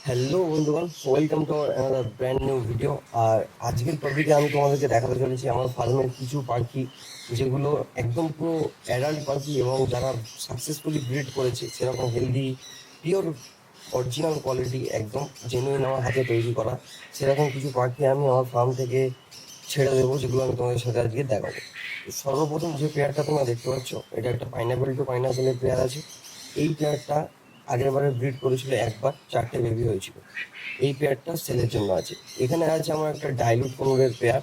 Hello বন্ধুগণ, welcome to another brand new video. আর আজকের টপিকে আমি তোমাদেরকে দেখাতে চলেছি আমার ফার্মের কিছু পাখি, যেগুলো একদম পুরো অ্যাডাল্ট পাখি এবং যারা সাকসেসফুলি ব্রিড করেছে, সেরকম হেলদি, পিওর, অরিজিনাল কোয়ালিটি, একদম জেনুইন আমার হাতে তৈরি করা সেরকম কিছু পাখি আমি আমার ফার্ম থেকে ছেড়ে দেবো, যেগুলো আমি তোমাদের সাথে আজকে দেখাবো। সর্বপ্রথম যে পেয়ারটা তোমরা দেখতে পাচ্ছ, এটা একটা পাইনাপেল টু পাইনাপেলের পেয়ার আছে। এই পেয়ারটা আগের বারে ব্রিড করেছিল, একবার 4টে বেবি হয়েছিল। এই পেয়ারটা সেলের জন্য আছে। এখানে আছে আমার একটা ডাইলুট কোনোরের পেয়ার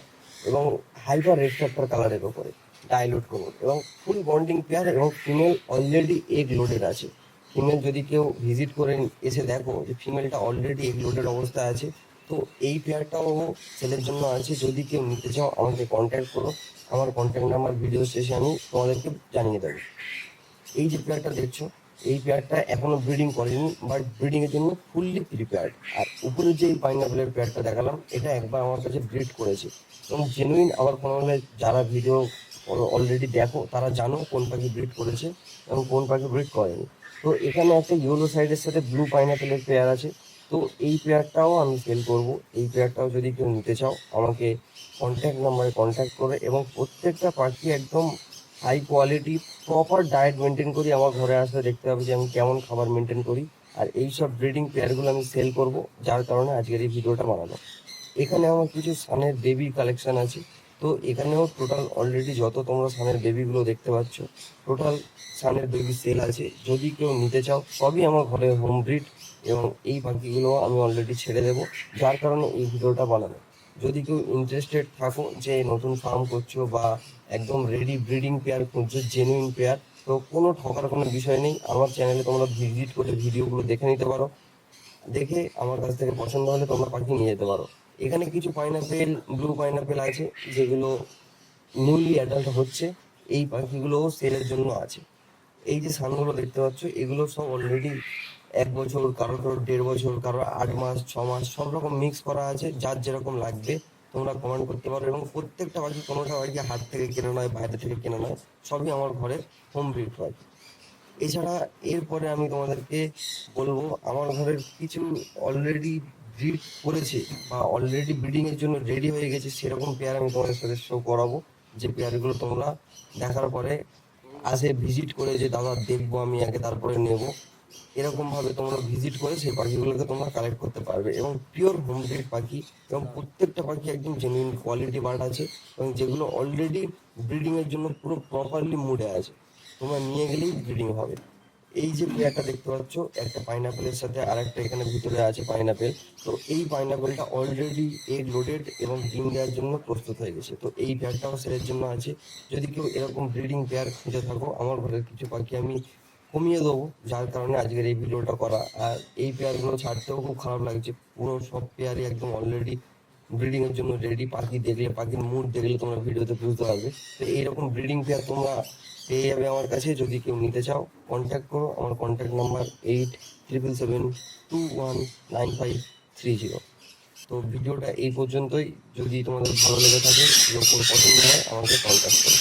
এবং হাইপার রেফ্রাক্টর কালারের ওপরে ডাইলুট কোনোর, এবং ফুল বন্ডিং পেয়ার, এবং ফিমেল অলরেডি এগ লোডেড আছে। ফিমেল যদি কেউ ভিজিট করে এসে দেখো যে ফিমেলটা অলরেডি এগ লোডেড অবস্থায় আছে। তো এই পেয়ারটাও সেলের জন্য আছে। যদি কেউ নিতে চাও আমাকে কন্ট্যাক্ট করো, আমার কন্ট্যাক্ট নাম্বার ভিডিও শেষে আমি তোমাদেরকে জানিয়ে দেবো। এই যে পেয়ারটা দেখছো, এই পেয়ারটা এখনো ব্রিডিং করেনি, বাট ব্রিডিং এর জন্য ফুললি প্রিপেয়ার্ড। আর উপরে যে এই পাইনাপেলের পেয়ারটা দেখালাম, এটা একবার আমার কাছে ব্রিড করেছে এবং জেনুইন। আবার কোনো হলে যারা ভিডিও অলরেডি দেখো তারা জানো কোন পাখি ব্রিড করেছে এবং কোন পাখি ব্রিড করেনি। তো এখানে একটা ইয়েলো সাইডের সাথে ব্লু পাইনাপেলের পেয়ার আছে। তো এই পেয়ারটাও আমি সেল করব। এই পেয়ারটাও যদি কেউ নিতে চাও আমাকে কন্ট্যাক্ট নাম্বারে কন্ট্যাক্ট করে, এবং প্রত্যেকটা পাখি একদম high quality, proper diet maintain করি। আমার ঘরে আসলে দেখতে হবে যে আমি কেমন খাবার মেনটেন করি। আর এই সব ব্রিডিং পেয়ারগুলো আমি সেল করব, যার কারণে আজকের এই ভিডিওটা বানানো। এখানে আমার কিছু সানের বেবি কালেকশন আছে। তো এখানেও টোটাল অলরেডি যত তোমরা সানের বেবিগুলো দেখতে পাচ্ছ, টোটাল সানের বেবি সেল আছে। যদি কেউ নিতে চাও, সবই আমার ঘরে হোম ব্রিড, এবং এই পাখিগুলো আমি অলরেডি ছেড়ে দেবো, যার কারণে এই ভিডিওটা বানানো। যদি কেউ ইন্টারেস্টেড থাকো যে নতুন ফার্ম করছো বা একদম রেডি ব্রিডিং পেয়ার খুঁজছো, জেনুইন পেয়ার, তো কোনো ঠকার কোনো বিষয় নেই। আমার চ্যানেলে তোমরা ভিজিট করে ভিডিওগুলো দেখে নিতে পারো। দেখে আমার কাছ থেকে পছন্দ হলে তোমরা পাখি নিয়ে যেতে পারো। এখানে কিছু পাইনাপেল, ব্লু পাইনাপেল আছে, যেগুলো নিউলি অ্যাডাল্ট হচ্ছে। এই পাখিগুলোও সেলের জন্য আছে। এই যে সানগুলো দেখতে পাচ্ছ, এগুলো সব অলরেডি 1 বছর, কারো 1.5 বছর, কারো 8 মাস, 6 মাস, সব রকম মিক্স করা আছে। যার যেরকম লাগবে তোমরা কমেন্ট করতে পারো। এবং প্রত্যেকটা পাখি, কোনোটা পাখি হাট থেকে কেনা নয়, বাইরে থেকে কেনা নয়, সবই আমার ঘরে হোম ব্রিড পাখি। এছাড়া এরপরে আমি তোমাদেরকে বলবো, আমার ঘরের কিছু অলরেডি ব্রিড করেছে বা অলরেডি ব্রিডিং এর জন্য রেডি হয়ে গেছে, সেরকম পেয়ার আমি তোমাদের সাথে শো করাবো। যে পেয়ারগুলো তোমরা দেখার পরে আসে ভিজিট করে যে দাদা দেখবো আমি আগে তারপরে নেব, এরকম ভাবে তোমরা ভিজিট করে সেই পাখিগুলোকে তোমরা কালেক্ট করতে পারবে। এবং পিওর হোম ব্রিড পাখি, এবং প্রত্যেকটা পাখি একদম জেনুইন কোয়ালিটি বার্ড আছে, এবং যেগুলো অলরেডি ব্রিডিং এর জন্য পুরো প্রপারলি মুডে আছে। তোমরা নিয়ে গেলেই ব্রিডিং হবে। এই যে পেয়ারটা দেখতে পাচ্ছ, একটা পাইনাপেলের সাথে আর একটা এখানে ভিতরে আছে পাইনাপেল। তো এই পাইনাপেলটা অলরেডি এগ লোডেড এবং ডিম দেওয়ার জন্য প্রস্তুত হয়ে গেছে। তো এই পেয়ারটাও সেলের জন্য আছে। যদি কেউ এরকম ব্রিডিং পেয়ার খুঁজে থাকো, আমার ঘরের কিছু পাখি আমি কমিয়ে দেবো, যার কারণে আজকের এই ভিডিওটা করা। আর এই পেয়ারগুলো ছাড়তেও খুব খারাপ লাগছে, পুরো সব পেয়ারই একদম অলরেডি ব্রিডিং এর জন্য রেডি। পাখি দেখলে, পাখির মুড দেখলে তোমরা ভিডিওতে বুঝতে পারবে। তো এইরকম ব্রিডিং পেয়ার তোমরা পেয়ে যাবে আমার কাছে। যদি কেউ নিতে চাও কন্ট্যাক্ট করো, আমার কন্ট্যাক্ট নাম্বার 8777219530। তো ভিডিওটা এই পর্যন্তই। যদি তোমাদের ভালো লেগে থাকে, যদি কোনো পছন্দ হয় আমাকে কন্ট্যাক্ট করো।